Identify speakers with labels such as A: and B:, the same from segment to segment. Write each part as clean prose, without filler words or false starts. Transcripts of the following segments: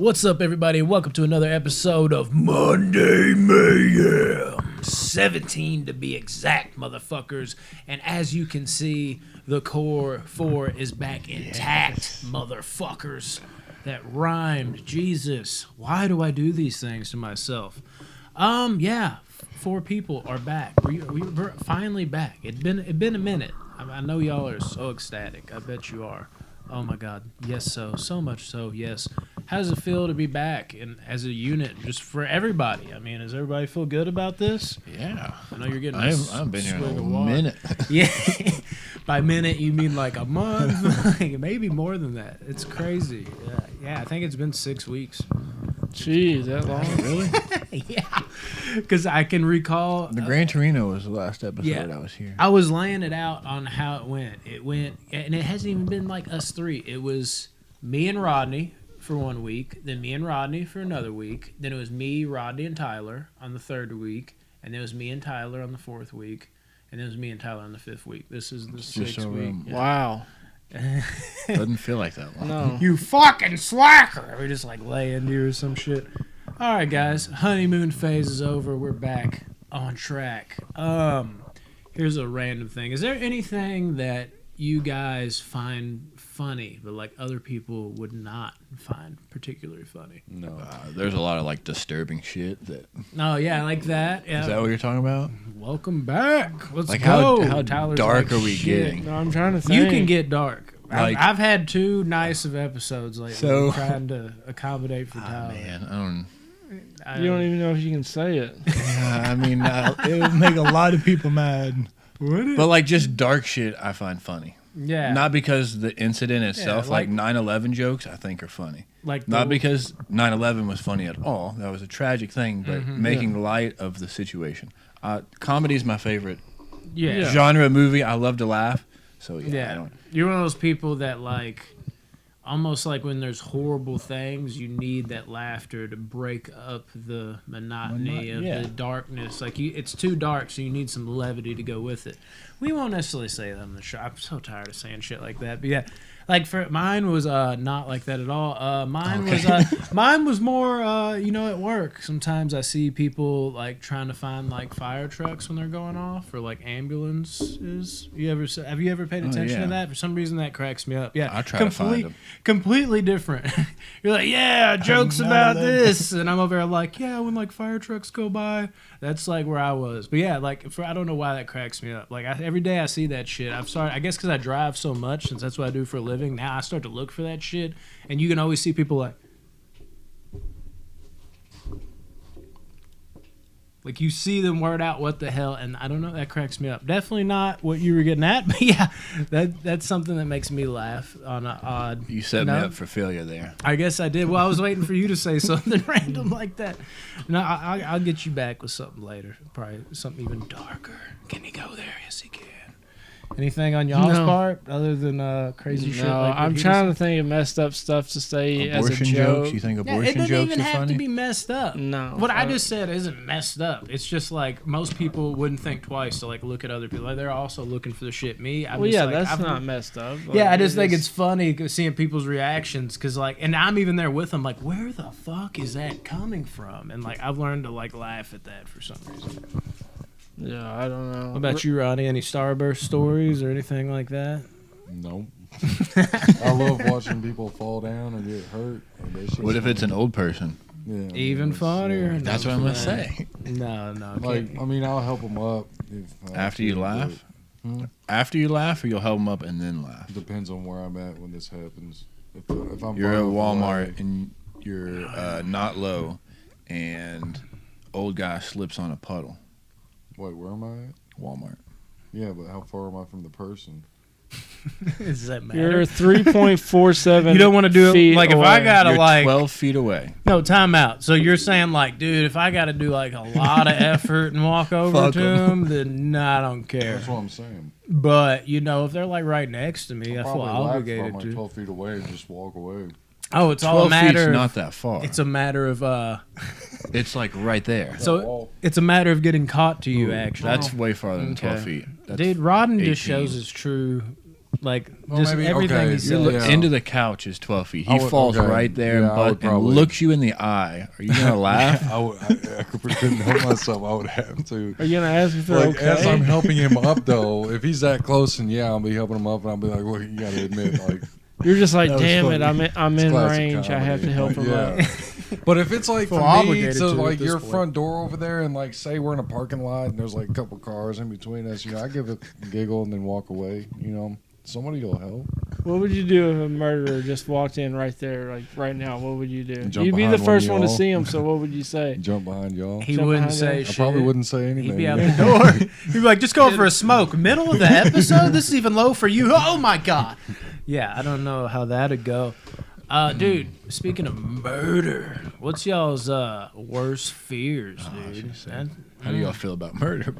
A: What's up, everybody? Welcome to another episode of Monday Mayhem. 17 to be exact, motherfuckers. And as you can see, the core 4 is back intact, motherfuckers. That rhymed. Jesus. Why do I do these things to myself? Yeah. 4 people are back. We're finally back. It's been a minute. I know y'all are so ecstatic. I bet you are. Oh my God. Yes, so much so. Yes. How does it feel to be back and as a unit, just for everybody? I mean, does everybody feel good about this?
B: Yeah.
A: I know you're getting.
B: I've been here a minute.
A: Yeah. By minute, you mean like a month, like maybe more than that. It's crazy. Yeah. I think it's been 6 weeks.
C: Jeez, that long?
A: Really? Yeah. Because I can recall.
B: The Gran Torino was the last episode I was here.
A: I was laying it out on how it went. It went, and it hasn't even been like us 3. It was me and Rodney for 1 week, then me and Rodney for another week, then it was me, Rodney, and Tyler on the 3rd week, and then it was me and Tyler on the 4th week, and then it was me and Tyler on the 5th week. This is the 6th week.
C: Yeah. Wow.
B: Doesn't feel like that long.
C: No.
A: You fucking slacker! We just like lay into you or some shit. All right, guys. Honeymoon phase is over. We're back on track. Here's a random thing. Is there anything that you guys find funny, but like other people would not find particularly funny?
D: No.
B: There's a lot of like disturbing shit that.
A: Oh yeah, like that. Yeah.
B: Is that what you're talking about?
A: Welcome back. Let's
B: like
A: go.
B: How
A: Tyler's
B: dark
A: like,
B: are we
A: shit.
B: getting?
C: No, I'm trying to think.
A: You can get dark.
B: Like,
A: I've had 2 nice of episodes lately.
B: So,
A: trying to accommodate for Tyler.
B: Man,
C: You don't even know if you can say it.
B: I mean, it would make a lot of people mad.
A: Would it?
B: But like just dark shit, I find funny.
A: Yeah.
B: Not because the incident itself,
A: like
B: 9/11 jokes, I think are funny.
A: Like
B: Not because 9/11 was funny at all. That was a tragic thing, but making light of the situation. Comedy is my favorite genre of movie. I love to laugh. So yeah.
A: You're one of those people that like, almost like when there's horrible things, you need that laughter to break up the monotony of the darkness. Like it's too dark, so you need some levity to go with it. We won't necessarily say that on the show. I'm so tired of saying shit like that. But yeah, like for mine was not like that at all. Mine was more at work. Sometimes I see people like trying to find like fire trucks when they're going off or like ambulances. Have you ever paid attention to that? For some reason that cracks me up. Yeah,
B: I try to find them.
A: Completely different. You're like, yeah, jokes about this, and I'm over there like, yeah, when like fire trucks go by, that's like where I was. But yeah, like I don't know why that cracks me up. Like every day I see that shit. I guess because I drive so much, since that's what I do for a living. Now I start to look for that shit, and you can always see people like you see them word out what the hell, and I don't know, that cracks me up. Definitely not what you were getting at, but yeah, that's something that makes me laugh on an odd.
B: You set me up for failure there.
A: I guess I did. Well, I was waiting for you to say something random like that. No, I'll get you back with something later. Probably something even darker. Can he go there? Yes, he can. Anything on y'all's part other than crazy shit?
C: No,
A: like
C: I'm trying to think of messed up stuff to say
B: abortion
C: as a joke.
B: Jokes? You think abortion
A: it doesn't
B: jokes
A: even
B: are
A: have
B: funny?
A: to be messed up.
C: No.
A: What I just said isn't messed up. It's just like most people wouldn't think twice to like look at other people. Like, they're also looking for the shit.
C: That's not messed up.
A: Yeah, I just think it's funny seeing people's reactions because like, and I'm even there with them. Like, where the fuck is that coming from? And like, I've learned to like laugh at that for some reason.
C: Yeah, I don't know.
A: What about you, Ronnie? Any Starburst stories or anything like that?
D: Nope. I love watching people fall down or get hurt.
B: What if it's an old person?
D: Yeah,
A: Even funnier?
B: That's what I'm going to say.
A: No.
D: Like, I mean, I'll help them up.
B: After you laugh? After you laugh, or you'll help them up and then laugh?
D: Depends on where I'm at when this happens. If I'm
B: you're at Walmart and you're not low, and old guy slips on a puddle.
D: Wait, where am I at?
B: Walmart.
D: Yeah, but how far am I from the person?
A: Does that matter?
C: You're 3.47.
A: You don't want to do it like
C: away.
A: If I gotta
B: you're
A: like
B: 12 feet away.
A: No, time out. So you're saying like, dude, if I gotta do like a lot of effort and walk over to him, then I don't care.
D: That's what I'm saying.
A: But if they're like right next to me, I feel obligated
D: I'm like
A: to.
D: 12 feet away and just walk away.
A: Oh, it's all a matter.
B: Feet's not that far.
A: It's a matter of
B: It's like right there.
A: So it's a matter of getting caught to you. Actually,
B: That's way farther than 12 feet. That's
A: dude, Rodden
B: 18.
A: just shows his true Like,
D: Well,
A: just
D: maybe-
A: everything
D: okay,
A: he
D: you
A: said.
D: look- Yeah.
B: Into the couch is 12 feet. He
D: I would-
B: falls
D: okay.
B: right there
D: Yeah, I would
B: and
D: probably-
B: looks you in the eye. Are you gonna laugh?
D: I couldn't help myself. I would have to.
C: Are you gonna ask if they're
D: Like,
C: okay?
D: as I'm helping him up, though, if he's that close, and I'll be helping him up, and I'll be like, look, you got to admit, like,
C: You're just like,
B: That was
C: damn
B: funny.
C: it, I'm in
D: classic
C: range. I have to
D: comedy.
C: help him
D: Yeah.
C: out.
D: But if it's like
A: Feel
D: for me
A: obligated
D: to
A: to
D: like
A: at this
D: your
A: point.
D: front door over there, and like say we're in a parking lot, and there's like a couple cars in between us, I give a giggle and then walk away. Somebody will help.
C: What would you do if a murderer just walked in right there, like right now? What would you do?
D: Jump
C: You'd be the
D: behind
C: first
D: one
C: one
D: of
C: to
D: y'all.
C: see him, so what would you say?
D: Jump behind y'all.
A: He
C: Jump
A: wouldn't
C: behind
A: say
C: him.
A: shit.
D: I probably wouldn't say anything.
A: He'd be out the door. He'd be like, just go for a smoke. Middle of the episode? This is even low for you. Oh, my God. Yeah, I don't know how that'd go. Dude, speaking of murder, what's y'all's worst fears, dude?
B: How do y'all feel about murder?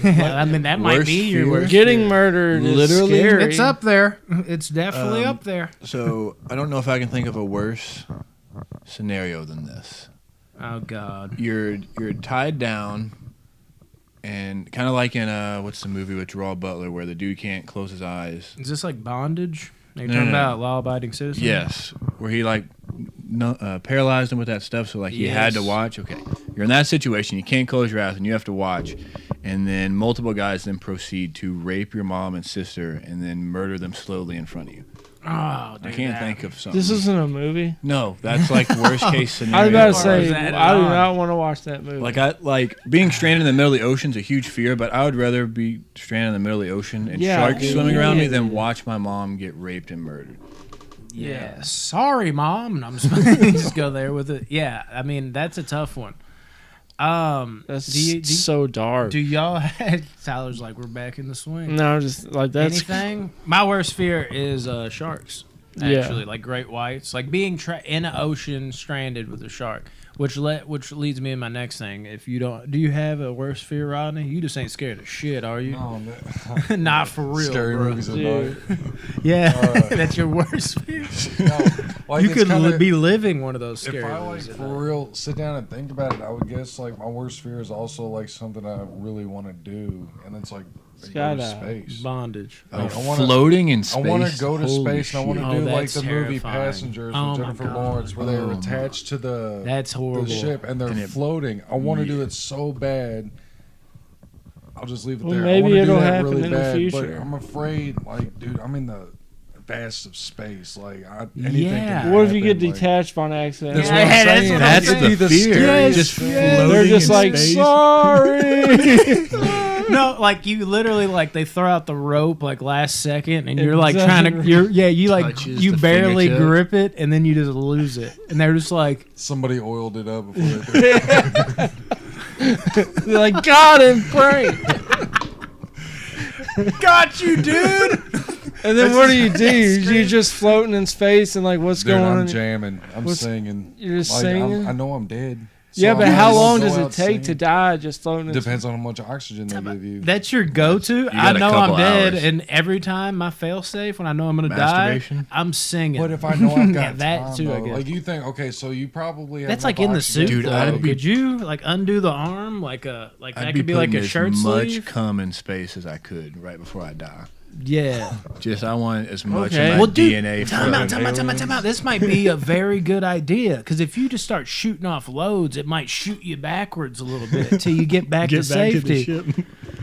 A: I mean, that might
B: Worst
A: be your
B: fear?
A: worst
C: Getting
A: fear.
C: murdered is
B: Literally?
C: scary.
A: It's up there. It's definitely up there.
B: So I don't know if I can think of a worse scenario than this.
A: Oh, God.
B: You're tied down, and kind of like in what's the movie with Gerard Butler where the dude can't close his eyes.
A: Is this like bondage? Are you
B: No,
A: talking
B: no, no.
A: about law-abiding citizen?
B: Yes, where he paralyzed him with that stuff, so like he had to
A: Yes.
B: watch. Okay, you're in that situation, you can't close your eyes, and you have to watch, and then multiple guys then proceed to rape your mom and sister, and then murder them slowly in front of you.
A: Oh, dude.
B: I can't
A: that-
B: think of something.
C: This isn't a movie.
B: No, that's like worst case scenario.
C: I was about to
A: Or
C: say,
A: is that
C: I do
A: on?
C: not want to watch that movie.
B: Like being stranded in the middle of the ocean is a huge fear, but I would rather be stranded in the middle of the ocean and
C: Yeah,
B: sharks
C: dude,
B: swimming around me
C: yeah.
B: than watch my mom get raped and murdered.
A: Yeah. Sorry, Mom. And I'm just go there with it. Yeah, I mean, that's a tough one.
C: That's
A: do
C: so dark.
A: Do y'all Tyler's like, we're back in the swing.
C: No, just like that's
A: Anything? My worst fear is sharks.
C: Yeah.
A: Actually, like great whites, like being in an ocean stranded with a shark, which leads me to my next thing. If you don't, do you have a worst fear, Rodney? You just ain't scared of shit, are you?
D: No,
A: Not for real,
D: Scary
A: bro.
D: movies at
C: Dude.
D: night.
A: Yeah,
D: Uh,
A: that's your worst fear.
D: No, like,
A: You
D: it's
A: could
D: kinda-
A: be living one of those scary
D: If I
A: movies.
D: like
A: at
D: for
A: night.
D: real sit down and think about it, I would guess like my worst fear is also like something I really want to do, and it's like go to
C: Skydive.
D: space.
A: Bondage.
D: Like, I wanna-
B: Floating in space.
D: I want to go to
B: Holy
D: space, and I want to
A: shit.
D: do
A: Oh,
D: like
A: that's
D: the movie
A: terrifying.
D: Passengers
A: Oh
D: with
A: my
D: Jennifer
A: God.
D: Lawrence, where they're
B: Oh my.
D: attached to the
A: That's horrible.
D: ship and they're
B: And it-
D: floating. I want to do
B: Yeah.
D: it so bad. I'll just leave it
C: Well,
D: there.
C: maybe
D: I want to
C: it'll
D: do that
C: happen
D: really
C: in the
D: bad,
C: future.
D: but I'm afraid, like, dude, I'm in the vast of space. Like, anything
A: Yeah.
D: can
C: What if you get
D: happen, like-
C: detached on accident?
D: That's
A: Yeah,
D: what I'm
A: that's
D: saying.
A: what
B: That's
A: I'm
B: the
D: That'd be
B: fear.
D: scariest
B: Just
D: thing.
B: floating
C: They're just
B: in
C: like,
B: space.
C: sorry.
A: No, like you literally like they throw out the rope like last second, and you're like
C: Exactly.
A: trying to you like
B: Touches
A: you
B: the
A: barely
B: fingertip.
A: grip it, and then you just lose it, and they're just like,
D: Somebody oiled it up before they threw it.
C: They're like, got him, prank.
A: "Got you, dude!"
C: And then what do? You're just floating in space, and like, what's
D: Dude,
C: going
D: I'm
C: on?
D: jamming. I'm
C: What's-
D: singing.
C: You're just
D: Like,
C: singing.
D: I know I'm dead. So
C: Yeah,
D: I
C: but
D: might
C: how
D: as well
C: long
D: go
C: does it
D: out
C: take
D: singing.
C: to die just floating in
D: Depends on how much oxygen they give you.
A: That's your go-to. I
B: got a
A: know I'm
B: couple
A: dead,
B: hours.
A: and every time my fail-safe when I know I'm gonna die,
B: Masturbation?
A: I'm singing.
D: But if I know I've got
A: Yeah, that
D: time,
A: too, I
D: though,
A: guess.
D: like you think, okay, so you probably have
A: That's
D: enough
A: like in the
D: oxygen.
A: suit,
B: Dude,
A: though.
B: I'd be-
A: Could you like undo the arm like that
B: I'd
A: could be like
B: putting
A: a shirt
B: as much
A: sleeve?
B: cum in space as I could right before I die.
A: Yeah.
B: Just I want as much
C: Okay.
B: of my
A: Well, dude,
B: DNA
A: time out,
B: floating.
A: time out. This might be a very good idea because if you just start shooting off loads, it might shoot you backwards a little bit until you get back to safety.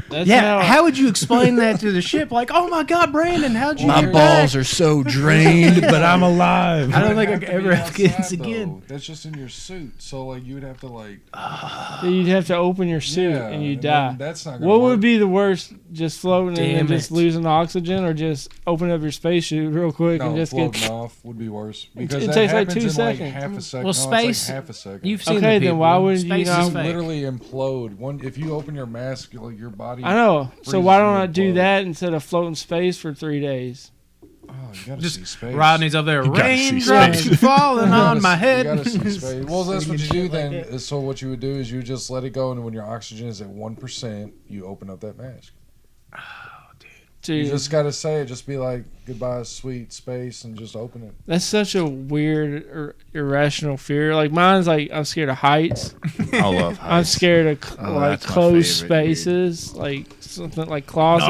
C: That's
A: Yeah, how would you explain that to the ship? Like, oh my God, Brandon, how'd you
B: My
A: get
B: balls
A: back?
B: are so drained, but I'm alive.
A: I don't think I
D: Have
A: could
D: to
A: ever
D: be
A: have kids
D: outside,
A: again.
D: though. That's just in your suit. So like you would have to like
C: You'd have to open your suit
D: yeah,
C: and you
D: then
C: die.
D: That's not gonna
C: What
D: work.
C: would be the worst? Just floating and
A: Damn
C: then just
A: it.
C: losing oxygen, or just open up your spacesuit real quick and
D: No,
C: just
D: floating
C: get.
D: off would be worse because
C: it
D: that
C: takes like
D: happens
C: 2
D: in
C: seconds.
D: Like half a second.
A: Well,
D: No,
A: space-
D: it's like half a second.
A: You've seen
C: Okay,
A: the
C: then
A: people.
C: why would you
A: Space
C: not-
A: is
D: you
A: fake.
D: literally implode. If you open your mask, like your body.
C: I know. So
D: freezes
C: why
D: and
C: don't I do
D: implodes.
C: that instead of floating space for 3 days?
D: Oh, you gotta
A: Just
D: see space.
A: Rodney's up there,
B: gotta see
A: raindrops
B: space.
A: falling
D: You
A: on
D: gotta
A: my
D: see-
A: head.
D: You gotta see space. Well, that's what you do
A: Shit like
D: then.
A: that.
D: Is so what you would do is you just let it go, and when your oxygen is at 1%, you open up that mask.
C: Dude,
D: You just gotta say it. Just be like, goodbye, sweet space, and just open it.
C: that's such a weird or irrational fear. Like mine's like I'm scared of heights.
B: I love heights.
C: I'm scared of
B: that's my
C: closed
B: favorite, dude.
C: spaces, like something like closets.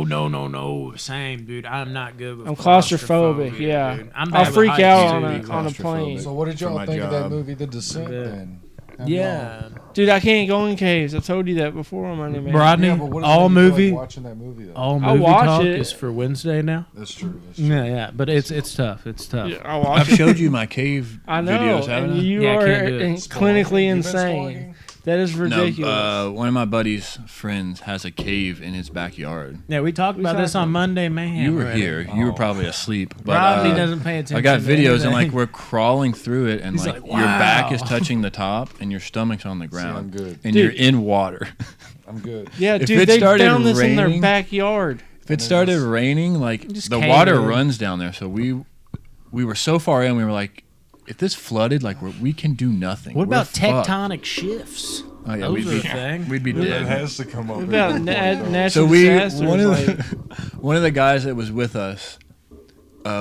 A: No. Same, dude. I'm not good with
C: I'm claustrophobic.
A: claustrophobia,
C: Yeah,
A: dude. I'm
C: I'll
A: bad with
C: freak
A: heights,
C: out
A: too.
C: on a plane.
D: So what did
B: For
D: y'all
B: my
D: think of that
B: job.
D: movie, The Descent?
A: Yeah.
D: Then How
A: Yeah.
D: long?
C: Dude, I can't go in caves. I told you that before on Monday, man.
A: Rodney,
D: Yeah, but what does
A: all
D: it make you feel
A: movie,
D: like watching that movie though?
A: all
C: I'll
A: movie
C: watch
A: talk
C: it.
A: is for Wednesday now.
D: That's true. That's true.
A: Yeah, but it's tough. It's tough.
C: Yeah, I'll watch
B: I've
C: it.
B: showed you my cave
C: I know,
B: videos, haven't
C: and
B: I?
C: you
A: Yeah, I
C: are
A: can't do it.
C: clinically
D: You've been
C: insane.
D: spelunking?
C: That is ridiculous.
B: No, one of my buddy's friends has a cave in his backyard.
A: Yeah, we talked about this on Monday, Mayhem.
B: You were
A: already.
B: here. You were probably asleep. But
A: Rodney doesn't pay attention.
B: I got
A: to
B: videos and
A: anything.
B: like we're crawling through it and
A: He's
B: like
A: like,
B: your back
A: wow.
B: is touching the top and your stomach's on the ground.
D: I'm good.
B: And
C: Dude.
B: you're in water.
D: I'm good.
C: yeah,
B: if
C: dude,
B: it
C: they
B: started
C: found this in their
B: raining-
C: backyard.
B: If it started raining, like
A: Just
B: the
A: cave
B: water
A: in.
B: runs down there. So we were so far in, we were like, if this flooded, like we can do nothing.
A: What
B: We're
A: about
B: fucked.
A: tectonic shifts?
B: Oh yeah,
A: Those
B: we'd
A: are
B: be
A: a thing.
B: we'd be
D: That
B: dead.
D: has to come up.
C: What about
D: at one point, though.
C: natural
B: So we
C: disasters?
B: one of
C: like,
B: the one of the guys that was with us,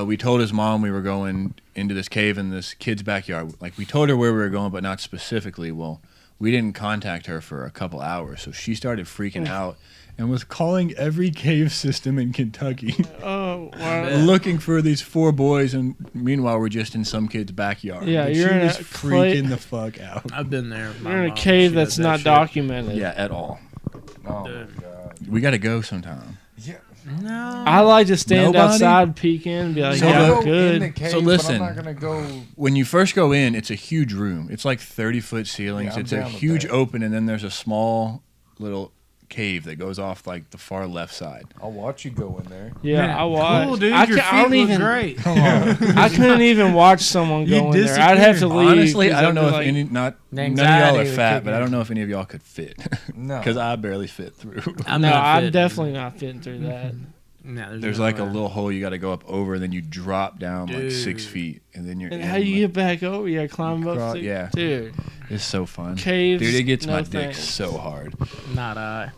B: we told his mom we were going into this cave in this kid's backyard. Like we told her where we were going, but not specifically. Well, we didn't contact her for a couple hours, so she started freaking out and was calling every cave system in Kentucky,
C: oh, wow.
B: looking for these 4 boys. And meanwhile, we're just in some kid's backyard.
C: Yeah,
B: But
C: you're
B: she
C: in
B: was
C: a
B: freaking the fuck out.
A: I've been there. with my
C: You're in a
A: mom.
C: cave
A: She
C: that's
A: does that
C: not
A: shit.
C: documented.
B: Yeah, at all.
D: Oh my
A: Dude.
D: god.
B: We got to go sometime.
D: Yeah.
A: No.
C: I like to stand
B: Nobody?
C: outside, peek in, and be like,
B: So
C: yeah,
B: the-
C: I'm good.
D: In the cave,
B: So listen.
D: but I'm not gonna go.
B: When you first go in, it's a huge room. It's like 30-foot ceilings.
D: Yeah, I'm
B: It's a
D: down with
B: huge
D: that.
B: open, and then there's a small little cave that goes off like the far left side.
D: I'll watch you go in there.
C: Yeah, I watch.
A: Cool, dude.
C: I,
A: Your
C: ca-
A: feet
C: I don't
A: look
C: even.
A: great.
C: I couldn't even watch someone
A: You
C: go in there. I'd have to leave.
B: Honestly,
C: 'cause
B: I don't
C: I'd
B: know
C: be
B: if
C: like,
B: any none of
A: Anxiety
B: y'all are
A: would
B: fat,
A: kick
B: but I
A: in.
B: don't know if any of y'all could fit
D: No.
B: because I barely fit through.
A: I'm
C: No,
A: not
C: I'm
A: fit.
C: definitely not fitting through that.
A: No,
B: There's
A: no
B: like a
A: way.
B: little hole you got to go up over, and then you drop down like 6
A: Dude.
B: feet, and then you're
C: And
B: in.
C: how you
B: like-
C: get back over? You gotta climb up.
B: crawl- yeah.
C: Dude,
B: It's so fun.
C: caves.
B: Dude, it gets
C: no
B: my dick
C: thanks.
B: so hard.
A: Not I.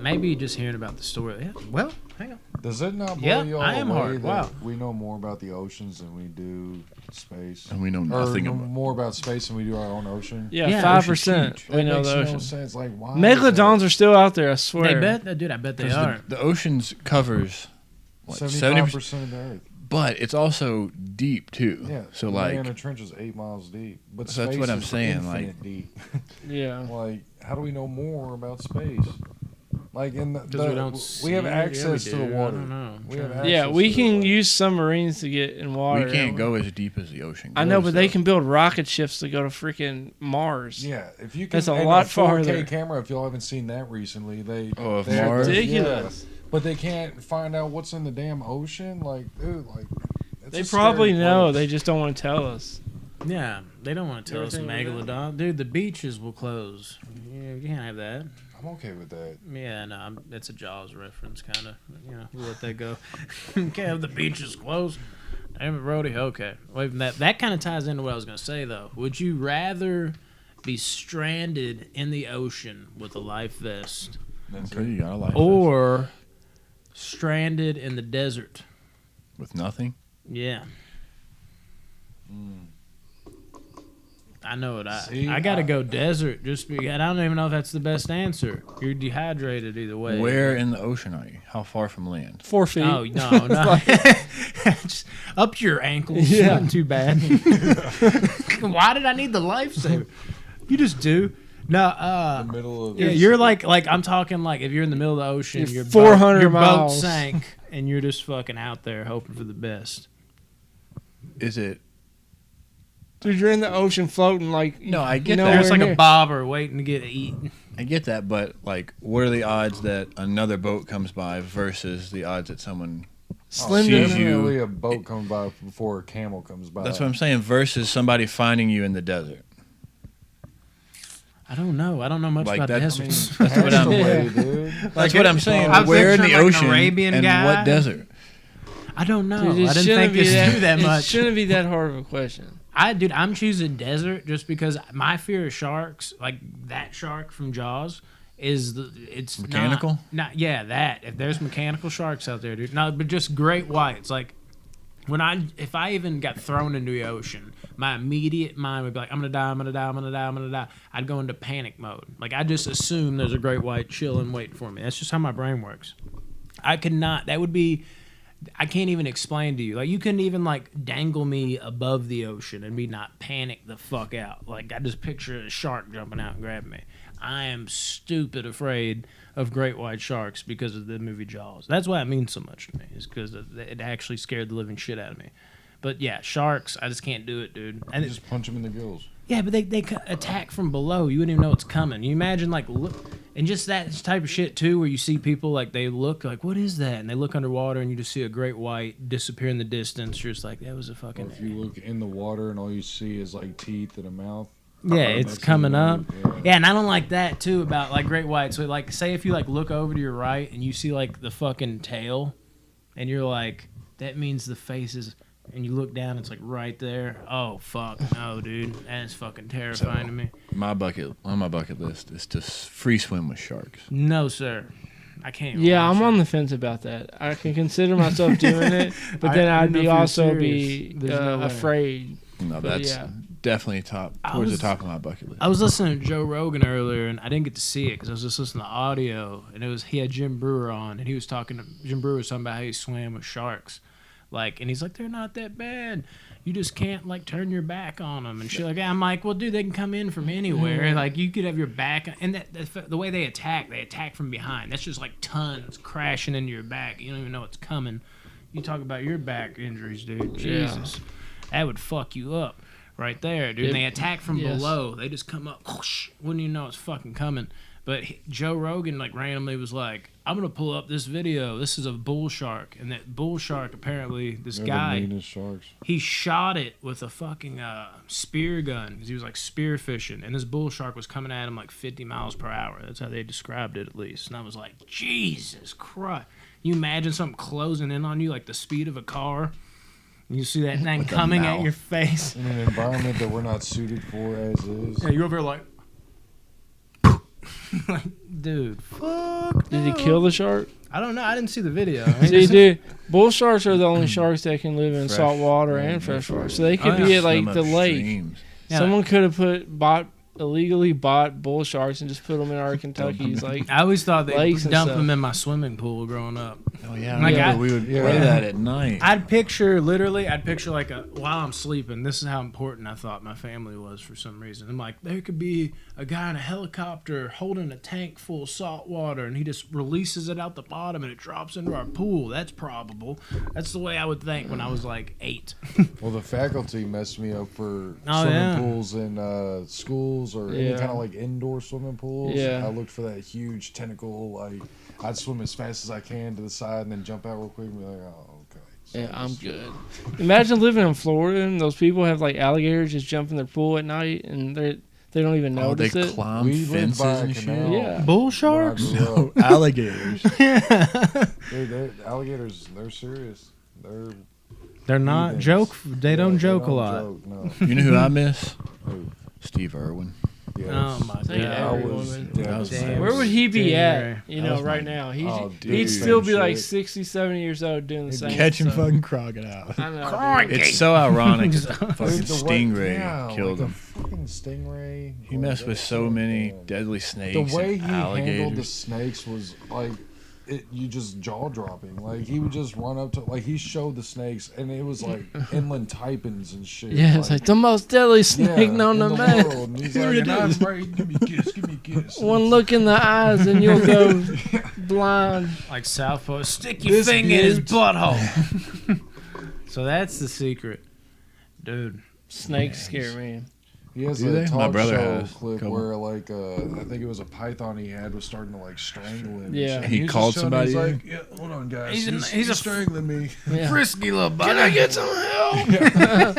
A: Maybe just hearing about the story. Yeah. Well, hang on.
D: Does it not blow
A: Yeah,
D: you all
A: I am
D: away
A: hard.
D: that
A: Wow.
D: we know more about the oceans than we do space?
B: And we know
D: Or
B: nothing
D: know
B: about.
D: more about space than we do our own ocean?
C: Yeah,
A: Yeah,
C: 5%.
B: ocean's
C: We
D: That
C: know
D: makes
C: the
D: no
C: ocean.
D: sense. Like, why?
C: Megalodons are still out there. I swear.
A: They bet, dude. I bet they
B: 'Cause
A: are.
B: the oceans covers what
D: 75% of the Earth.
B: but it's also deep too.
D: Yeah.
B: So
D: Mariana
B: like,
D: Trench is 8 miles deep. But
B: So that's
D: space
B: what I'm
D: is
B: saying,
D: infinite
B: like-
D: deep.
C: Yeah.
D: Like, how do we know more about space? Like, in the,
A: Because we don't
D: we have
A: see it.
D: access
A: Yeah,
D: to
A: we
D: the
A: do.
D: water.
A: I don't know.
D: We have
C: Yeah,
D: access
C: we
D: to
C: can
D: it.
C: use submarines to get in water.
B: we can't go as deep as the ocean.
C: I know,
B: goes,
C: but they
B: though.
C: can build rocket ships to go to freaking Mars.
D: Yeah, if you can.
C: That's a
D: and
C: lot
D: 4K
C: farther.
D: camera. If y'all haven't seen that recently, they.
B: Oh, of
D: they have
B: Mars?
D: those-
C: Ridiculous.
D: yeah, but they can't find out what's in the damn ocean. Like, dude, like. it's
C: They
D: a
C: probably
D: scary
C: know.
D: place.
C: They just don't want to tell us.
A: Yeah, they don't want to tell us
C: Everything we
A: megalodon. Dude, the beaches will close. You can't have that.
D: I'm okay with that.
A: Yeah, no, it's a Jaws reference, kind of. You know, we'll let that go. Can't have the beaches closed. Damn it, Brody. Okay. Wait, that kind of ties into what I was going to say, though. Would you rather be stranded in the ocean with a life vest
D: That's
B: Okay,
D: it.
B: you got a life
A: or stranded in the desert?
B: with nothing.
A: Yeah.
D: Mm.
A: I know it.
D: See,
A: I got to go desert just because I don't even know if that's the best answer. You're dehydrated either way.
B: Where in the ocean are you? How far from land?
C: 4 feet.
A: Oh, no. Just up to your ankles.
C: Yeah.
A: Not too bad. Why did I need the lifesaver? You just do. No,
D: The middle of.
A: yeah, you're like I'm talking like if you're in the middle of the ocean,
C: You're
A: your
C: 400
A: your
C: miles.
A: boat sank, and you're just fucking out there hoping for the best.
B: Is it?
C: Dude, you're in the ocean floating like.
B: No, I get
C: nowhere
B: that.
A: There's like
C: near.
A: a bobber waiting to get eaten.
B: I get that, but like, what are the odds that another boat comes by versus the odds that someone?
C: Slim
B: sees
C: to
B: you-
D: Definitely a boat comes by before a camel comes by.
B: That's what I'm saying. Versus somebody finding you in the desert.
A: I don't know. I don't know much
B: Like
A: about
B: that's-
A: deserts.
B: That's what I'm.
D: Castaway, dude.
B: That's what I'm saying.
A: I'm
B: Where in
A: picturing
B: the
A: like an
B: ocean
A: Arabian
B: and
A: guy.
B: what desert?
A: I don't know.
C: Dude, it
A: I didn't
C: shouldn't
A: think
C: be
A: this knew that
C: It
A: much.
C: shouldn't be that hard of a question.
A: Dude, I'm choosing desert just because my fear of sharks, like that shark from Jaws, it's
B: Mechanical?
A: Not yeah, that. If there's mechanical sharks out there, dude. No, but just great whites. Like if I even got thrown into the ocean, my immediate mind would be like, I'm gonna die, I'm gonna die, I'm gonna die, I'm gonna die. I'd go into panic mode. Like I just assume there's a great white chilling waiting for me. That's just how my brain works. I could not. That would be. I can't even explain to you. Like you couldn't even like dangle me above the ocean and me not panic the fuck out. Like I just picture a shark jumping out and grabbing me. I am stupid afraid of great white sharks because of the movie Jaws. That's why it means so much to me. Is because it actually scared the living shit out of me. But yeah, sharks, I just can't do it, dude. And
D: You just punch them in the gills.
A: yeah, but they attack from below. You wouldn't even know it's coming. You imagine like look, and just that type of shit too, where you see people like they look like, what is that? And they look underwater and you just see a great white disappear in the distance. You're just like, that was a
D: Or
A: fucking.
D: if you look in the water and all you see is like teeth and a mouth.
A: Yeah, it's
D: That's
A: coming
D: even
A: up.
D: weird,
A: Yeah, and I don't like that too about like great whites. So like, say if you like look over to your right and you see like the fucking tail, and you're like, that means the face is. And you look down, it's like right there. Oh fuck, no, dude, that is fucking terrifying to me.
B: My bucket list is to free swim with sharks.
A: No, sir, I can't. even
C: Yeah,
A: watch
C: I'm
A: it.
C: on the fence about that. I can consider myself doing it, but then
A: I
C: I'd
A: don't know
C: be
A: if you're
C: also
A: serious.
C: be
A: There's no way.
C: afraid.
B: No,
C: But
B: that's
C: yeah.
B: definitely towards the
A: was-
B: top of my bucket list.
A: I was listening to Joe Rogan earlier, and I didn't get to see it because I was just listening to audio. And he had Jim Brewer on, and he was Jim Brewer was talking about how he swam with sharks, like, and he's like, they're not that bad. You just can't like turn your back on them and shit like that. I'm like, well, dude, they can come in from anywhere. Like, you could have your back, and the way they attack from behind. That's just like tons crashing into your back. You don't even know it's coming. You talk about your back injuries, dude. Jesus, that would fuck you up. Right there, dude. And they attack from below. They just come up. Whoosh, wouldn't even know it's fucking coming. But Joe Rogan, like, randomly was like, I'm going to pull up this video. This is a bull shark. And that bull shark, apparently, this
D: They're
A: guy,
D: the meanest sharks.
A: he shot it with a fucking spear gun because he was, like, spear fishing. And this bull shark was coming at him, like, 50 miles per hour. That's how they described it, at least. And I was like, Jesus Christ. You imagine something closing in on you like the speed of a car? You see that thing coming at your face.
D: In an environment that we're not suited for as is.
A: Yeah, you're over here like, like, dude, fuck.
C: Did he kill the shark?
A: I don't know. I didn't see the video. I mean,
C: See,
A: just-
C: dude, bull sharks are the only sharks that can live in
B: Fresh.
C: salt water
B: Yeah,
C: and fresh
B: fresh
C: water. So they could
A: Oh,
C: be
A: yeah.
C: at like
B: Swim
C: the lake.
B: upstreams.
A: Yeah.
C: Someone could have illegally bought bull sharks and just put them in our Kentucky's like.
A: I always thought they
C: Lakes and
A: dump
C: stuff.
A: them in my swimming pool growing up.
B: Oh yeah,
A: Like,
B: I
A: I-
B: remember we would
D: Yeah.
B: play that at night.
A: I'd picture like while I'm sleeping, this is how important I thought my family was for some reason. I'm like, there could be a guy in a helicopter holding a tank full of salt water and he just releases it out the bottom and it drops into our pool. That's probable. That's the way I would think when I was like 8.
D: Well, the faculty messed me up for
A: Oh,
D: swimming
A: yeah.
D: pools in schools or any
C: Yeah.
D: kind of like indoor swimming pools.
C: Yeah.
D: I looked for that huge tentacle. Like, I'd swim as fast as I can to the side and then jump out real quick and be like, oh, okay. So
C: Yeah, I'm good. Imagine living in Florida and those people have like alligators just jump in their pool at night and they don't even
B: Oh, they
C: notice it.
B: climb
D: We lived
B: fences
D: by a
B: and
D: canal.
B: shit.
C: Yeah.
A: Bull
D: when I
A: sharks?
D: grew up.
B: Alligators.
D: Dude, alligators, they're serious.
A: They're not
D: Heathens.
A: joke. They don't
D: Yeah,
A: joke a lot.
D: joke, no.
B: You know who I miss?
D: Who?
B: Steve Irwin.
D: Yes.
A: Oh my
C: Thank
A: god.
D: I
C: everyone.
D: was
C: Damn.
D: devastated.
C: Where would he be
A: January.
C: at? You
B: That
C: know,
B: was
C: right
B: my-
C: now.
D: Oh, dude,
C: He'd
D: same
C: still be like
D: shit.
C: 60, 70 years old doing the
D: He'd
C: same
B: Catching
C: stuff.
B: fucking crocodiles.
C: I know. dude.
B: It's so ironic. that the fucking
D: Dude, the way-
B: stingray
D: yeah,
B: killed
D: like
B: him.
D: a fucking stingray.
B: He messed with so many deadly snakes
D: The way
B: and
D: he handled the
B: alligators.
D: snakes was like, you just jaw dropping. Like he would just run up to, like he showed the snakes, and it was like inland taipans and shit.
C: Yeah, it's like the most deadly snake known to
D: in the
C: man.
D: world. And he's like, and I'm ready. Give me a kiss. Give me a kiss.
C: One look in the eyes and you'll go blind.
A: Like South Pole, stick your
D: This
A: finger in his
D: dude-
A: butthole. So that's the secret, dude.
C: Snakes scare me.
D: He has
B: Do
D: a
B: they?
D: talk
B: My brother
D: show
B: has.
D: clip
B: Couple.
D: where like I think it was a python he had was starting to like strangle him. and
C: Yeah.
D: shit.
B: He
D: was
B: called
D: just showing- he's
B: somebody
D: like, yeah, hold on, guys.
A: He's
D: He's
A: a-
D: strangling me.
C: Yeah.
A: Frisky little bugger.
C: Can I get some help?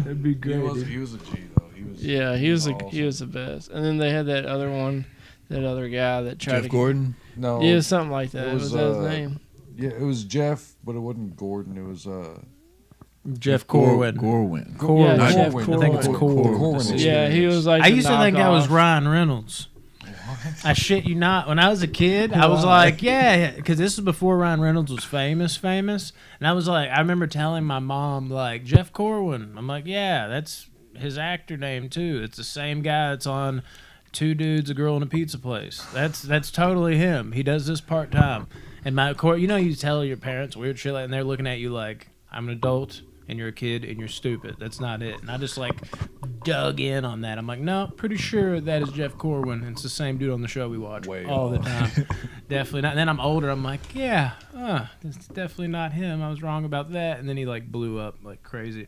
A: That'd be
D: He
A: great.
D: was
A: dude.
D: he was a G though. He was
C: Yeah, he was
D: awesome.
C: the best. And then they had that other one, that other guy that tried
B: Jeff
C: to
B: Gordon.
D: No,
C: Yeah, something like that.
D: It
C: What
D: was,
C: was that his name?
D: yeah, it was Jeff, but it wasn't Gordon. It was
A: Jeff Corwin.
B: Corwin.
A: Corwin.
C: Yeah, Jeff
D: Corwin.
C: Corwin. I think it's
A: Corwin.
D: Corwin.
C: Yeah, he was like.
A: I
C: the
A: used to think that was
C: knockoff.
A: Ryan Reynolds. I shit you not. When I was a kid, I was like, yeah, because this was before Ryan Reynolds was famous. And I was like, I remember telling my mom, like, Jeff Corwin. I'm like, yeah, that's his actor name, too. It's the same guy that's on Two Dudes, a Girl, and a Pizza Place. That's totally him. He does this part-time. And you tell your parents weird shit, and they're looking at you like, I'm an adult, and you're a kid, and you're stupid. That's not it. And I just, like, dug in on that. I'm like, no, pretty sure that is Jeff Corwin. It's the same dude on the show we watch all the time. Definitely not. And then I'm older. I'm like, yeah, it's definitely not him. I was wrong about that. And then he, like, blew up like crazy.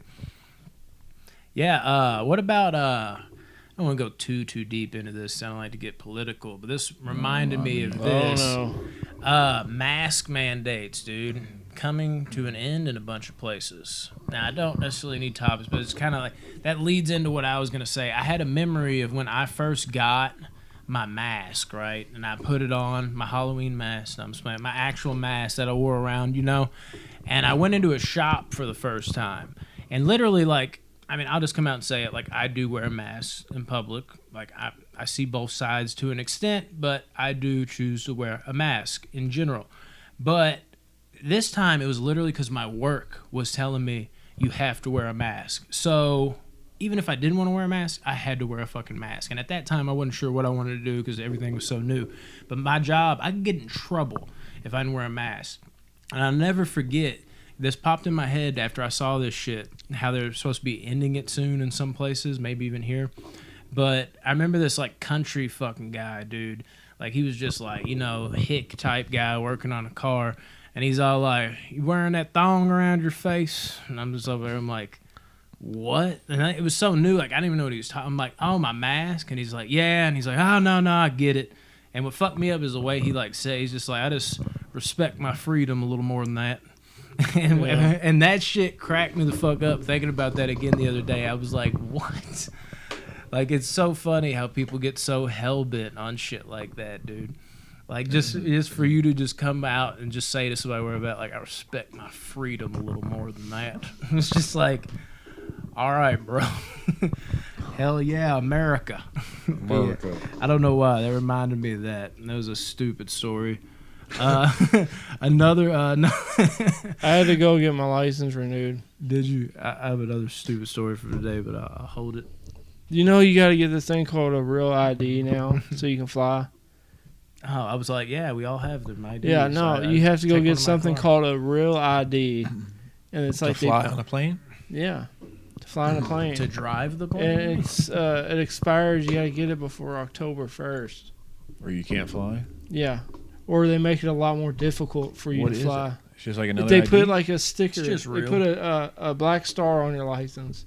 A: Yeah, what about... I don't want to go too deep into this. I don't like to get political, but this reminded me of this.
C: Oh, no.
A: Mask mandates, dude, coming to an end in a bunch of places. Now, I don't necessarily need topics, but it's kind of like that leads into what I was going to say. I had a memory of when I first got my mask, right? And I put it on, my Halloween mask, my actual mask that I wore around, and I went into a shop for the first time. And literally, like, I'll just come out and say it. Like, I do wear a mask in public. Like, I see both sides to an extent, but I do choose to wear a mask in general. But this time, it was literally because my work was telling me, you have to wear a mask. So even if I didn't want to wear a mask, I had to wear a fucking mask. And at that time, I wasn't sure what I wanted to do because everything was so new. But my job, I could get in trouble if I didn't wear a mask. And I'll never forget, this popped in my head after I saw this shit, how they're supposed to be ending it soon in some places, maybe even here. But I remember this, like, country fucking guy, dude. Like, he was just like, hick type guy working on a car. And he's all like, you wearing that thong around your face? And I'm just over there, I'm like, what? And it was so new, like, I didn't even know what he was talking. I'm like, oh, my mask? And he's like, yeah. And he's like, oh, no, I get it. And what fucked me up is the way he, like, says, he's just like, I just respect my freedom a little more than that. And that shit cracked me the fuck up thinking about that again the other day. I was like, what? Like, it's so funny how people get so hell-bent on shit like that, dude. Like, just for you to just come out and just say to somebody where about, like, I respect my freedom a little more than that. It's just like, all right, bro. Hell yeah, America.
D: America.
A: I don't know why. That reminded me of that. And that was a stupid story. Another
C: I had to go get my license renewed.
A: Did you? I have another stupid story for today, but I'll hold it.
C: You know you got to get this thing called a real ID now so you can fly.
A: Oh, I was like, yeah, we all have them IDs.
C: Yeah, no, you have to go get something called a real ID, and it's like
B: to fly on a plane.
C: Yeah, to fly on a plane.
A: To drive the plane.
C: And it expires. You got to get it before October 1st.
B: Or you can't fly.
C: Yeah. Or they make it a lot more difficult for you to fly.
B: It's just like another
C: They
B: ID?
C: put like a sticker.
A: It's just real.
C: They put a black star on your license.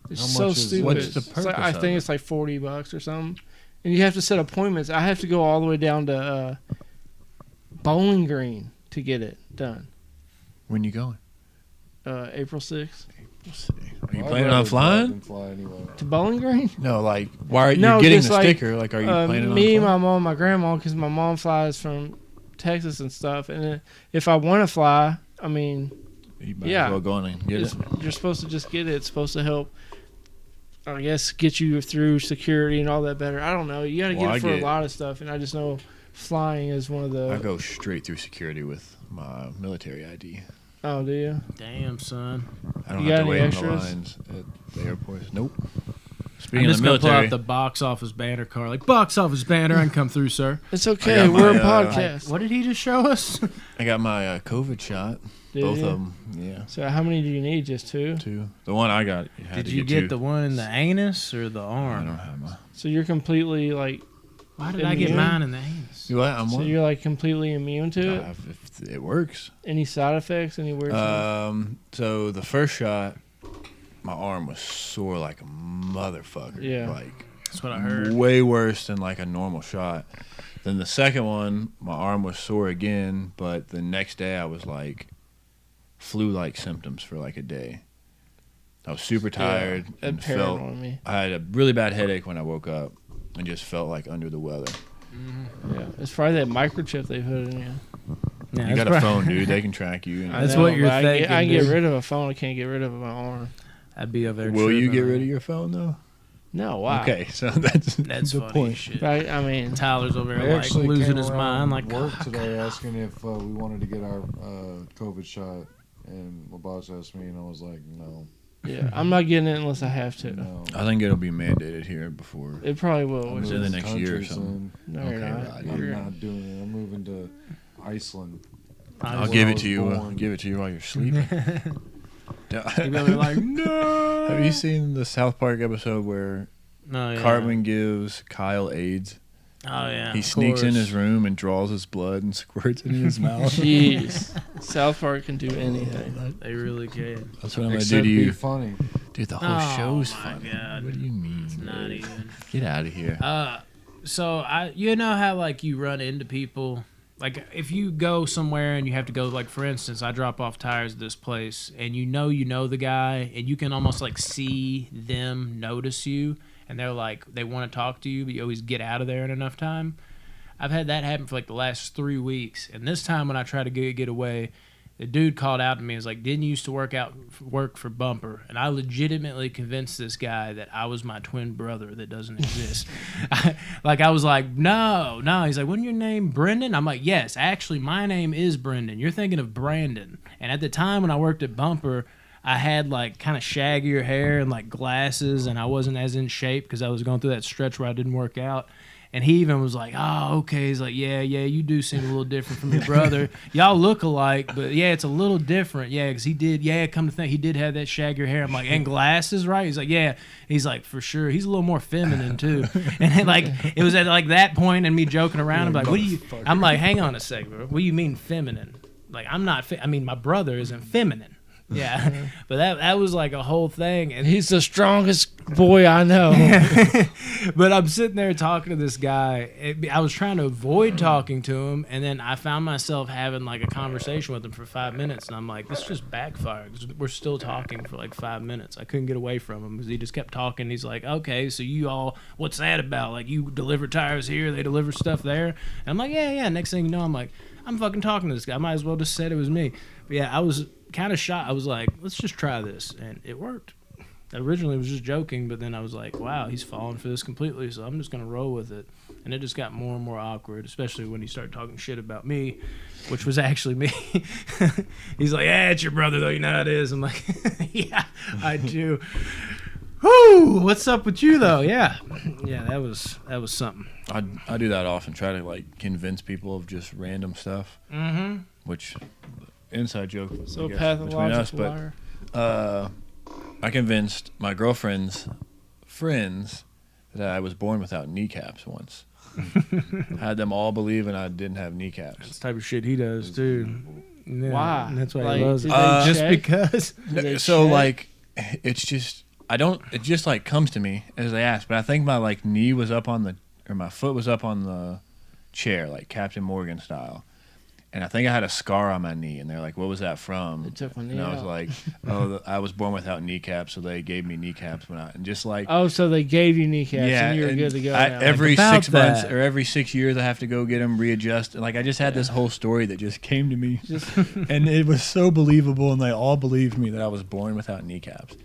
C: It's
D: How
C: so
D: much is it?
C: stupid.
B: What's the
C: It's like,
B: purpose
C: I
B: of
C: think
B: it?
C: it's like $40 or something. And you have to set appointments. I have to go all the way down to Bowling Green to get it done.
B: When you going?
C: April 6th.
B: Are you
D: I'd
B: planning
D: rather
B: on
D: drive
B: flying?
D: than fly anyway.
C: To Bowling Green?
B: No, like, why are you
C: No,
B: getting
C: just
B: the
C: like,
B: sticker? Like, are you planning on
C: me,
B: flying?
C: my mom, my grandma, because my mom flies from Texas and stuff. And if I want to fly, I mean,
B: You might
C: yeah.
B: as well go on and get it.
C: you're supposed to just get it. It's supposed to help, I guess, get you through security and all that better. I don't know. You got to
B: Well,
C: get
B: I
C: it for a
B: get-
C: lot of stuff. And I just know flying is one of the...
B: I go straight through security with my military ID.
C: Oh, do you?
A: Damn, son.
B: I don't
C: You
B: have
C: got
B: to wait
C: any
B: in the
C: extras?
B: lines at the airports. Nope.
A: I'm
B: Speaking of
A: just
B: the
A: going to pull
B: military,
A: out the box office banner card. Like, box office banner, I can come through, sir.
C: It's okay.
B: got
C: We're
B: my,
C: a podcast.
A: What did he just show us?
B: I got my COVID shot.
C: Did
B: Both
C: you?
B: of them. Yeah.
C: So how many do you need? Just two?
B: Two. The one I got.
A: Did you get the one in the anus or the
B: I
A: arm?
B: don't have my.
C: So you're completely like...
A: Why did I get
C: Immune?
A: mine in the anus?
B: You what? I'm
C: So
B: one.
C: you're like completely immune to it?
B: If it works.
C: Any side effects? Any weird stuff?
B: So the first shot, my arm was sore like a motherfucker.
C: Yeah.
B: Like
A: That's what I heard.
B: way worse than like a normal shot. Then the second one, my arm was sore again, but the next day I was like flu-like symptoms for like a day. I was super tired
C: That
B: and
C: paranoid
B: felt
C: on me.
B: I had a really bad headache when I woke up and just felt like under the weather.
C: Yeah. It's probably that microchip they put in you.
A: Yeah,
B: You
A: that's
B: got a
A: right.
B: phone, dude. They can track you. And
A: That's
C: I know,
A: what you're
C: but
A: thinking,
C: I can get
A: dude.
C: rid of a phone. I can't get rid of my arm.
A: I'd be over there.
B: Will you
A: tripping
B: get
A: on
B: rid
A: it.
B: of your phone though?
C: No, why?
B: Okay, so that's
A: That's
B: the
A: funny
B: point.
A: as shit.
C: Right? I mean,
A: Tyler's over
D: They
A: there like
D: actually
A: losing
D: came
A: his
D: around
A: mind. Like,
D: work
A: "Oh,
D: today asking if we wanted to get our COVID shot, and my boss asked me, and I was like, no,
C: yeah, I'm not getting it unless I have to.
D: no.
B: I think it'll be mandated here before.
C: It probably will.
D: I'm
C: which
B: in the
C: is-
B: next year or
D: countries,
B: something.
C: No,
B: Okay,
C: you're not.
B: right.
D: and
C: You're-
D: I'm not doing it. I'm moving to Iceland.
B: I'll
D: where
B: give
D: I
B: it
D: was
B: to you.
D: born.
B: Give it to you while you're sleeping.
A: You're really like, no.
B: Have you seen the South Park episode where
A: No, yeah.
B: Cartman gives Kyle AIDS?
A: Oh yeah.
B: He
A: of
B: sneaks in
A: course.
B: his room and draws his blood and squirts it in his mouth.
C: Jeez, South Park can do anything.
A: They really can.
B: That's what I'm gonna do
D: Except
B: to
D: be
B: you,
D: funny.
B: dude. The whole
A: Oh,
B: show's
A: my
B: funny.
A: God.
B: What do you mean?
A: It's not
B: dude?
A: even.
B: Get out of here.
A: So you know how like you run into people, like if you go somewhere and you have to go, like for instance, I drop off tires at this place, and you know the guy, and you can almost like see them notice you, and they're like they want to talk to you, but you always get out of there in enough time. I've had that happen for like the last 3 weeks, and this time when I try to get away, the dude called out to me. He's like, "Didn't you used to work for Bumper?" And I legitimately convinced this guy that I was my twin brother that doesn't exist. I was like, no. He's like, "Wasn't your name Brendan?" I'm like, "Yes, actually, my name is Brendan. You're thinking of Brandon." And at the time when I worked at Bumper, I had like kind of shaggier hair and like glasses, and I wasn't as in shape because I was going through that stretch where I didn't work out. And he even was like, "Oh, okay." He's like, yeah, you do seem a little different from your brother. Y'all look alike, but yeah, it's a little different. Yeah, because he did, come to think, he did have that shaggier hair. I'm like, and glasses, right? He's like, yeah. He's like, for sure. He's a little more feminine, too. And then, like, it was at like that point and me joking around. I'm like, what do you, I'm like, hang on a second, bro. What do you mean feminine? Like, I'm not, I mean, my brother isn't feminine. Yeah, but that was like a whole thing. And
C: He's the strongest boy I know.
A: But I'm sitting there talking to this guy. I was trying to avoid talking to him, and then I found myself having like a conversation with him for 5 minutes, and I'm like, this just backfired because we're still talking for like 5 minutes. I couldn't get away from him because he just kept talking. He's like, "Okay, so you all, what's that about? Like, you deliver tires here, they deliver stuff there?" And I'm like, yeah. Next thing you know, I'm like, I'm fucking talking to this guy. I might as well just said it was me. But yeah, I was kind of shocked. I was like, let's just try this, and it worked. Originally, I was just joking, but then I was like, wow, he's falling for this completely, so I'm just going to roll with it. And it just got more and more awkward, especially when he started talking shit about me, which was actually me. He's like, "Yeah, it's your brother, though. You know how it is." I'm like, "Yeah, I do." Whoo! What's up with you, though? Yeah, that was something.
B: I do that often. Try to like convince people of just random stuff.
A: Mm-hmm.
B: Which inside joke.
C: So
B: I guess, between us,
C: pathological
B: but
C: liar.
B: I convinced my girlfriend's friends that I was born without kneecaps once. Had them all believing I didn't have kneecaps.
A: That's the type of shit he does, too. Yeah,
C: Why?
A: and that's why
C: Like,
A: he loves it.
C: did they
A: Just
C: check?
A: because.
C: Did they
B: So
C: check?
B: like, it's just it just like comes to me as they ask. But I think my like knee was up on my foot was up on the chair, like Captain Morgan style. And I think I had a scar on my knee, and they're like, "What was that from?"
C: They took my knee
B: and I was
C: out.
B: like, "Oh, I was born without kneecaps, so they gave me kneecaps when and just like."
C: Oh, so they gave you kneecaps and you were
B: and
C: good to go.
B: I,
C: now.
B: every
A: about
B: 6 months
A: that.
B: or every 6 years, I have to go get them readjusted. Like I just had this whole story that just came to me, and it was so believable, and they all believed me that I was born without kneecaps.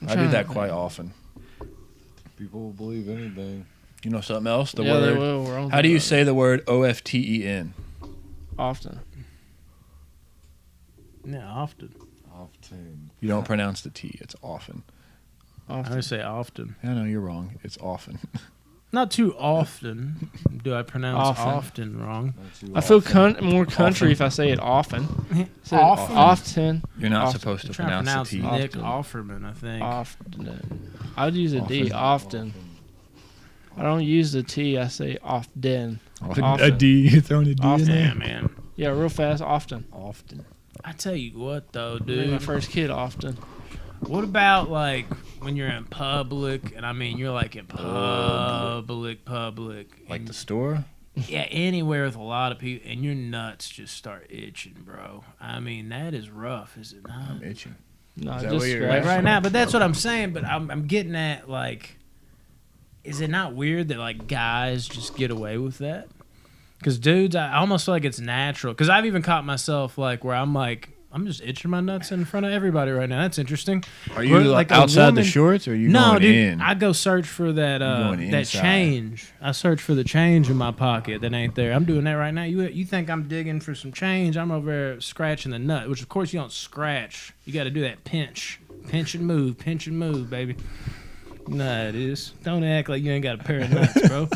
B: I do that quite often.
D: People will believe anything.
B: You know something else? The
C: Yeah, they
B: word.
C: will. We're on
B: How do you
C: the-
B: say the word OFTEN?
C: Often.
A: Yeah, often.
D: Often.
B: You don't pronounce the T. It's often.
A: I would say often.
B: I know you're wrong. It's often.
A: Not too often do I pronounce
C: Often.
A: often wrong.
D: Not too
C: I feel
D: often.
C: more country
B: Often.
C: if I say it often. Say it
A: Often?
C: Often.
B: You're not
C: Often.
B: supposed
A: I'm
B: to
A: trying to
B: pronounce
A: pronounce
B: the T.
A: Nick
C: Often.
A: Offerman, I think.
C: Often. I'd use a D.
B: Often.
C: Often. I don't use the T. I say often.
B: A
C: Often.
B: D. You're throwing a D
C: Often.
B: in there.
A: Yeah, man.
C: Yeah, real fast. Often.
B: Often.
A: I tell you what, though,
C: I made my
A: dude.
C: first kid often.
A: What about, like, when you're in public, and I mean, you're, like, in public,
B: Like
A: and-
B: the store?
A: yeah, anywhere with a lot of people, and your nuts just start itching, bro. I mean, that is rough, is it not?
B: I'm itching.
C: No,
B: Is that
C: just
B: what you're
C: scratch.
A: Like right now, but that's what I'm saying. But I'm getting at, like, is it not weird that like guys just get away with that? Because dudes, I almost feel like it's natural. Because I've even caught myself like where I'm like I'm just itching my nuts in front of everybody right now. That's interesting.
B: Are you
A: We're
B: like
A: a
B: outside the
A: woman-
B: shorts, or are you
A: No,
B: going
A: dude.
B: in?
A: I go search for that
B: going
A: that
B: inside.
A: change. I search for the change in my pocket that ain't there. I'm doing that right now. You think I'm digging for some change? I'm over there scratching the nut, which of course you don't scratch. You got to do that pinch and move, baby. Nah, it is. Don't act like you ain't got a pair of nuts, bro.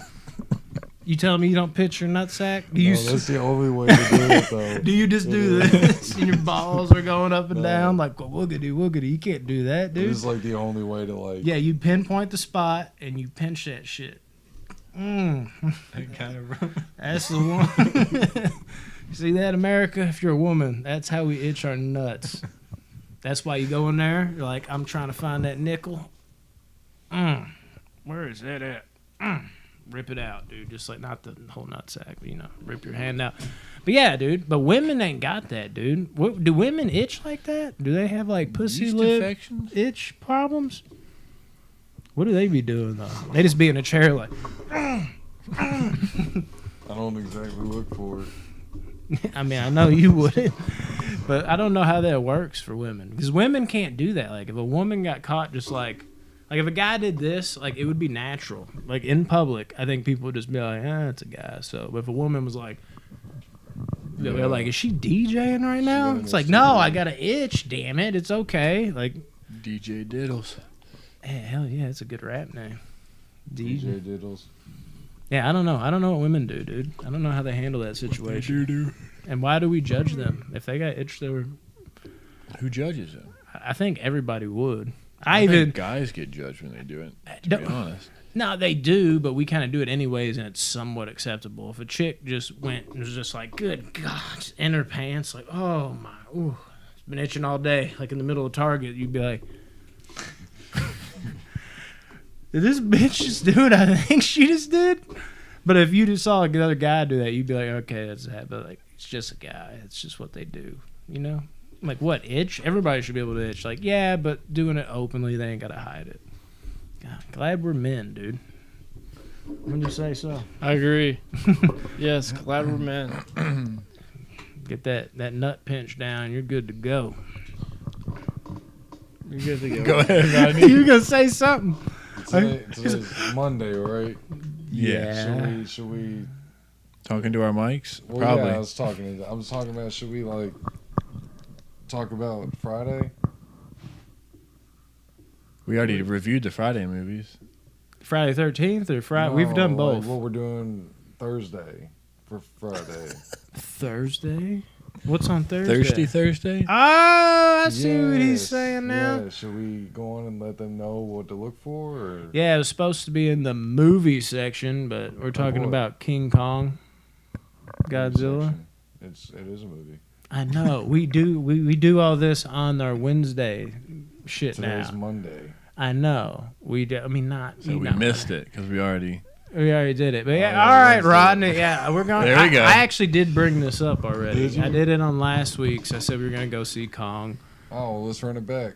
A: You telling me you don't pinch your nutsack? Do you?
D: No, that's the only way to do it, though.
A: Do you just do this and your balls are going up and down like woogity woogity? You can't do that, dude.
D: This is like the only way to like.
A: Yeah, you pinpoint the spot and you pinch that shit. That's the one. You see that, America? If you're a woman, that's how we itch our nuts. That's why you go in there. You're like, I'm trying to find that nickel. Where is that at? Rip it out, dude. Just like not the whole nutsack, but rip your hand out. But yeah, dude. But women ain't got that, dude. Do women itch like that? Do they have like pussy
B: Yeast
A: lip
B: infections?
A: itch problems? What do they be doing though? They just be in a chair like.
D: I don't exactly look for it.
A: I mean, I know you wouldn't, but I don't know how that works for women because women can't do that. Like if a woman got caught, just like if a guy did this, like it would be natural. Like in public, I think people would just be like, it's a guy. So if a woman was like, they're like, is she DJing right now? It's like, no, I got an itch. Damn it, it's okay. Like
B: DJ Diddles.
A: hey, hell yeah, it's a good rap name.
D: DJ Diddles.
A: Yeah, I don't know. I don't know what women do, dude. I don't know how they handle that situation. And why do we judge them? If they got itch, they were.
B: Who judges them?
A: I think everybody would.
B: I think guys get judged when they do it, to be honest.
A: No, they do, but we kind of do it anyways, and it's somewhat acceptable. If a chick just went and was just like, good God, just in her pants, like, oh my, ooh, it's been itching all day, like in the middle of Target, you'd be like, did this bitch just do what I think she just did? But if you just saw another guy do that, you'd be like, okay, that's that. But like, it's just a guy. It's just what they do, you know? Like, what, itch? Everybody should be able to itch. Like, yeah, but doing it openly, they ain't got to hide it. God, glad we're men, dude. Wouldn't you say so?
C: I agree. Yes, glad we're men.
A: Get that nut pinch down. You're good to go.
C: You're good to go.
B: Go ahead, Rodney.
A: You gonna say something?
D: Today's Monday, right?
A: Yeah.
D: Should we?
B: Talking to our mics?
D: Well,
B: Probably.
D: yeah, I was talking about. Should we like talk about Friday?
B: We already reviewed the Friday movies.
A: Friday 13th or Friday?
D: No,
A: We've done both.
D: Like what we're doing Thursday for Friday.
A: Thursday? What's on Thursday?
B: Thirsty Thursday?
A: Oh, I see what he's
D: Yes,
A: saying now.
D: Yeah. Should we go on and let them know what to look for? Or?
A: Yeah, it was supposed to be in the movie section, but we're talking
D: what?
A: about King Kong, Godzilla.
D: It is a movie.
A: I know we do. We do all this on our Wednesday shit
D: Today's
A: now.
D: Monday.
A: I know we do. I mean, not.
B: So we missed it because we already...
A: We already did it. But yeah,
D: yeah,
A: all right,
D: Wednesday.
A: Rodney. Yeah, we're going.
B: There we go.
A: I actually did bring this up already.
D: Did you?
A: I did it on last week's. I said we were gonna go see Kong.
D: Oh, well, let's run it back.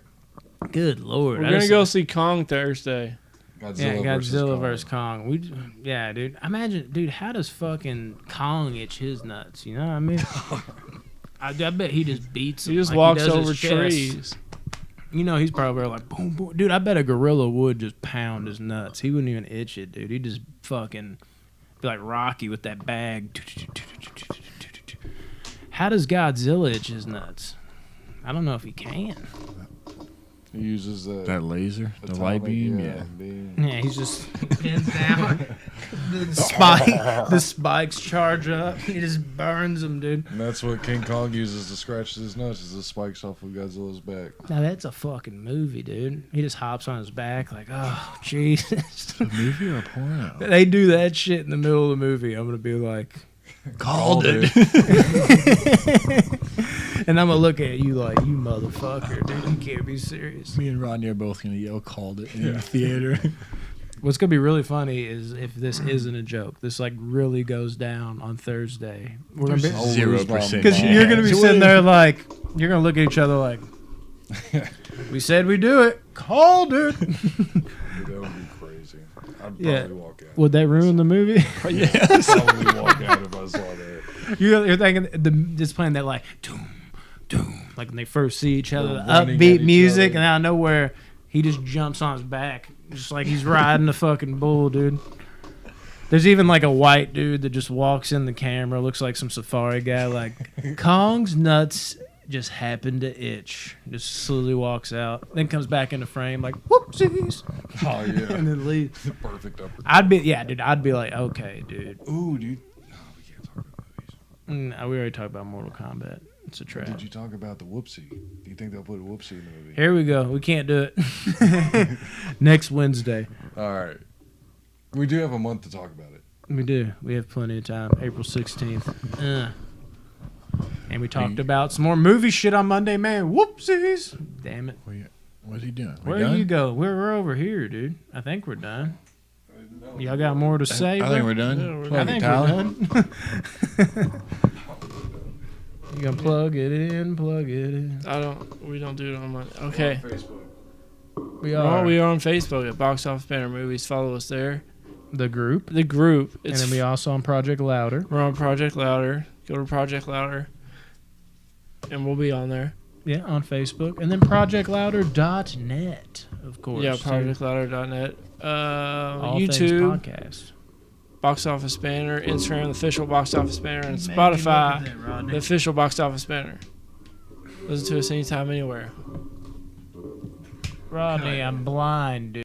A: Good Lord.
C: We're going to go see Kong Thursday.
A: Godzilla versus Kong. Yeah, dude. Imagine, dude, how does fucking Kong itch his nuts? You know what I mean? I bet he just beats him.
C: He just
A: like
C: walks
A: does his
C: over
A: chest.
C: trees.
A: You know, he's probably like, boom, boom. Dude, I bet a gorilla would just pound his nuts. He wouldn't even itch it, dude. He'd just fucking be like Rocky with that bag. How does Godzilla itch his nuts? I don't know if he can.
D: He uses
B: That laser? The
D: atomic,
B: light beam?
D: yeah,
B: Yeah.
D: beam.
A: Yeah, he's just pins down. The spikes charge up. He just burns them, dude.
D: And that's what King Kong uses to scratch his nuts, is the spikes off of Godzilla's back.
A: Now that's a fucking movie, dude. He just hops on his back like, oh, Jesus.
B: A movie or a porno?
A: They do that shit in the middle of the movie. I'm going to be like,
B: Called it.
A: and I'm going to look at you like, you motherfucker, dude. You can't be serious.
B: Me and Rodney are both going to yell called it in the theater.
A: What's going to be really funny is if this isn't a joke. This like really goes down on Thursday. We're going to be...
B: 0%.
A: Because you're going to be sitting there like, you're going to look at each other like, we said we do it. Called it.
D: Dude, that would be crazy. I'd probably walk out.
A: Would that ruin the movie?
D: I'd probably walk out if I saw that.
A: You're thinking just playing that like, doom, like when they first see each other,
D: They're running at
A: upbeat
D: each
A: music,
D: other.
A: and out of nowhere, he just jumps on his back, just like he's riding a fucking bull, dude. There's even like a white dude that just walks in the camera, looks like some safari guy, like Kong's nuts just happened to itch. Just slowly walks out, then comes back into frame, like whoopsies,
D: Oh yeah.
A: and then leaves.
D: Perfect upper.
A: I'd be like, okay, dude.
D: Ooh, dude. Oh, we can't talk about movies.
A: No, we already talked about Mortal Kombat. It's a trap.
D: Did you talk about the whoopsie? Do you think they'll put a whoopsie in the movie?
A: Here we go. We can't do it. Next Wednesday.
D: All right. We do have a month to talk about it.
A: We do. We have plenty of time. April 16th. And we talked about some more movie shit on Monday, man. Whoopsies. Damn it.
B: What's he doing?
A: Where do you go? We're over here, dude. I think we're done. Y'all got more to say?
B: I
A: bro?
B: think we're done.
C: Yeah, we're
B: Plug
A: I
B: it,
A: think
B: Tyler.
A: we're done. You gonna plug it in, plug it in.
C: We don't do it on Monday. Okay.
A: We
C: Well,
A: are
C: we are on Facebook at Box Office Banner Movies. Follow us there.
A: the group.
C: The group.
A: And then we also on Project Louder.
C: We're on Project Louder. Go to Project Louder. And we'll be on there.
A: Yeah, on Facebook. And then projectlouder.net, of course.
C: Yeah, projectlouder.net.
A: All Things
C: YouTube,
A: Podcast.
C: Box Office Banner, Instagram, the official Box Office Banner, and
A: Man,
C: Spotify,
A: look at that, Rodney.
C: the official Box Office Banner. Listen to us anytime, anywhere.
A: Rodney, I'm blind, dude.